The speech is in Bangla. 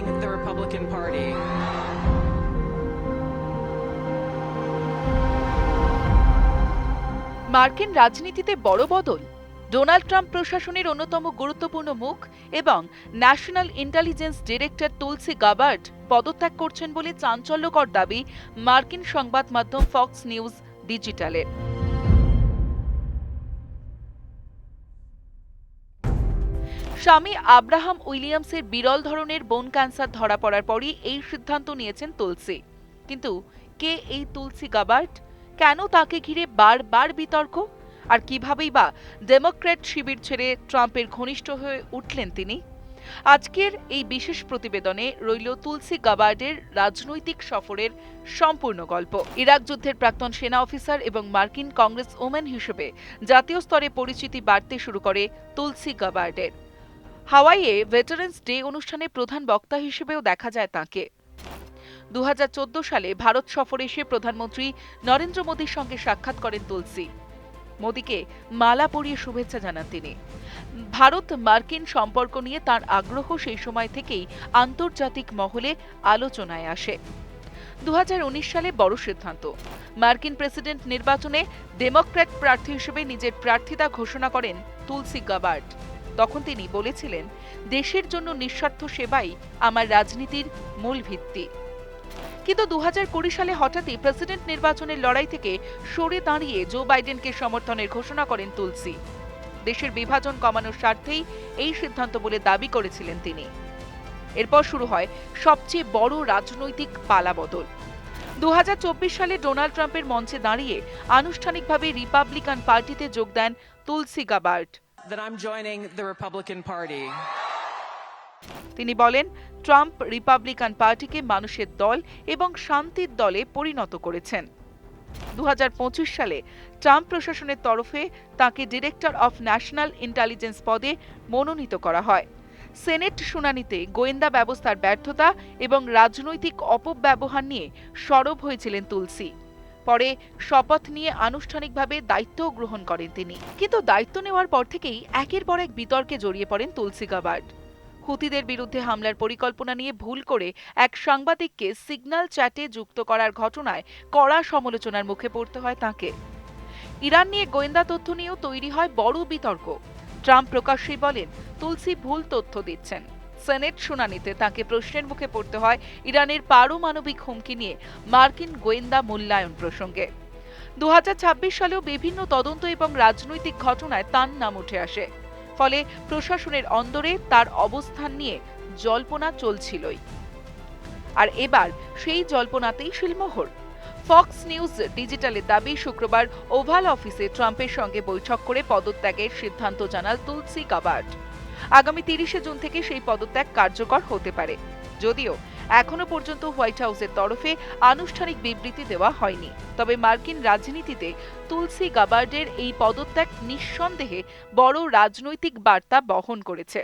joining the Republican Party. মার্কিন রাজনীতিতে বড় বদল। ডোনাল্ড ট্রাম্প প্রশাসনের অন্যতম গুরুত্বপূর্ণ মুখ এবং ন্যাশনাল ইন্টেলিজেন্স ডিরেক্টর তুলসি গাবার্ড পদত্যাগ করছেন বলে চাঞ্চল্যকর দাবি মার্কিন সংবাদ মাধ্যম ফক্স নিউজ ডিজিটালের। স্বামী আব্রাহাম উইলিয়ামসের বিরল ধরনের বোন ক্যান্সার ধরা পড়ার পরই এই সিদ্ধান্ত নিয়েছেন তুলসি। কিন্তু কে এই তুলসি গাবার্ড? কেন তাকে ঘিরে বারবার বিতর্ক? আর কিভাবেই বা ডেমোক্র্যাট শিবির ছেড়ে ট্রাম্পের ঘনিষ্ঠ হয়ে উঠলেন তিনি? আজকের এই বিশেষ প্রতিবেদনে রইল তুলসি গাবার্ডের রাজনৈতিক সফরের সম্পূর্ণ গল্প। ইরাক যুদ্ধের প্রাক্তন সেনা অফিসার এবং মার্কিন কংগ্রেস ওম্যান হিসেবে জাতীয় স্তরে পরিচিতি বাড়তে শুরু করে তুলসি গাবার্ডের। হাওয়াইয়ে ভেটারেন্স ডে অনুষ্ঠানে প্রধান বক্তা হিসেবেও দেখা যায় তাঁকে। 2014 সালে ভারত সফরে এসে প্রধানমন্ত্রী নরেন্দ্র মোদীর সঙ্গে সাক্ষাৎ করেন তুলসি। মোদীকে মালা পরিয়ে শুভেচ্ছা জানান তিনি। ভারত মার্কিন সম্পর্ক নিয়ে তার আগ্রহ সেই সময় থেকেই আন্তর্জাতিক মহলে আলোচনায় আসে। 2019 সালে বড় সিদ্ধান্ত, মার্কিন প্রেসিডেন্ট নির্বাচনে ডেমোক্র্যাট প্রার্থী হিসেবে নিজের প্রার্থিতা ঘোষণা করেন তুলসি গাবার্ড। তখন তিনি বলেছিলেন, দেশের জন্য নিঃস্বার্থ সেবাই আমার রাজনীতির মূল ভিত্তি। কিন্তু 2020 সালে হঠাৎই প্রেসিডেন্ট নির্বাচনের লড়াই থেকে সরে দাঁড়িয়ে জো বাইডেনকে সমর্থনের ঘোষণা করেন তুলসি। দেশের বিভাজন কমানোর স্বার্থেই এই সিদ্ধান্ত বলে দাবি করেছিলেন তিনি। এরপর শুরু হয় সবচেয়ে বড় রাজনৈতিক পালাবদল। 2024 সালে ডোনাল্ড ট্রাম্পের মঞ্চে দাঁড়িয়ে আনুষ্ঠানিকভাবে রিপাবলিকান পার্টিতে যোগ দেন তুলসি Gabbard. That I'm joining the Republican Party. তিনি বলেন, ট্রাম্প রিপাবলিকান পার্টিকে মানুষের দল এবং শান্তির দলে পরিণত করেছেন। 2025 সালে ট্রাম্প প্রশাসনের তরফে তাকে ডিরেক্টর অফ ন্যাশনাল ইন্টেলিজেন্স পদে মনোনীত করা হয়। সেনেট শুনানিতে গোয়েন্দা ব্যবস্থার ব্যর্থতা এবং রাজনৈতিক অপব্যবহার নিয়ে সরব হয়েছিলেন তুলসি। পরে শপথ নিয়ে আনুষ্ঠানিকভাবে দায়িত্বও গ্রহণ করেন তিনি। কিন্তু দায়িত্ব নেওয়ার পর থেকেই একের পর এক বিতর্কে জড়িয়ে পড়েন তুলসি গাবার্ড। হুতিদের বিরুদ্ধে হামলার পরিকল্পনা নিয়ে ভুল করে এক সাংবাদিককে সিগন্যাল চ্যাটে যুক্ত করার ঘটনায় কড়া সমালোচনার মুখে পড়তে হয় তাঁকে। ইরান নিয়ে গোয়েন্দা তথ্য নিয়েও তৈরি হয় বড় বিতর্ক। ট্রাম্প প্রকাশ্যেই বলেন, তুলসি ভুল তথ্য দিচ্ছেন। সেনেট শুনানিতে তাঁকে প্রশ্নের মুখে পড়তে হয় ইরানের পারমাণবিক হুমকি নিয়ে মার্কিন গোয়েন্দা মূল্যায়ন প্রসঙ্গে। 2026 সালেও বিভিন্ন তদন্ত এবং রাজনৈতিক ঘটনায় তার নাম উঠে আসে। ফলে প্রশাসনের অন্দরে তার অবস্থান নিয়ে জল্পনা চলছিলই। আর এবার সেই জল্পনাতেই শিলমোহর। ফক্স নিউজ ডিজিটালের দাবি, শুক্রবার ওভাল অফিসে ট্রাম্পের সঙ্গে বৈঠক করে পদত্যাগের সিদ্ধান্ত জানাল তুলসি গাবার্ড। আগামী 30 জুন থেকে সেই পদত্যাগ কার্যকর হতে পারে, যদিও এখনো পর্যন্ত হোয়াইট হাউসের তরফে আনুষ্ঠানিক বিবৃতি দেওয়া হয়নি। তবে মার্কিন রাজনীতিতে তুলসি গাবার্ডের এই পদত্যাগ নিঃসন্দেহে বড় রাজনৈতিক বার্তা বহন করেছে।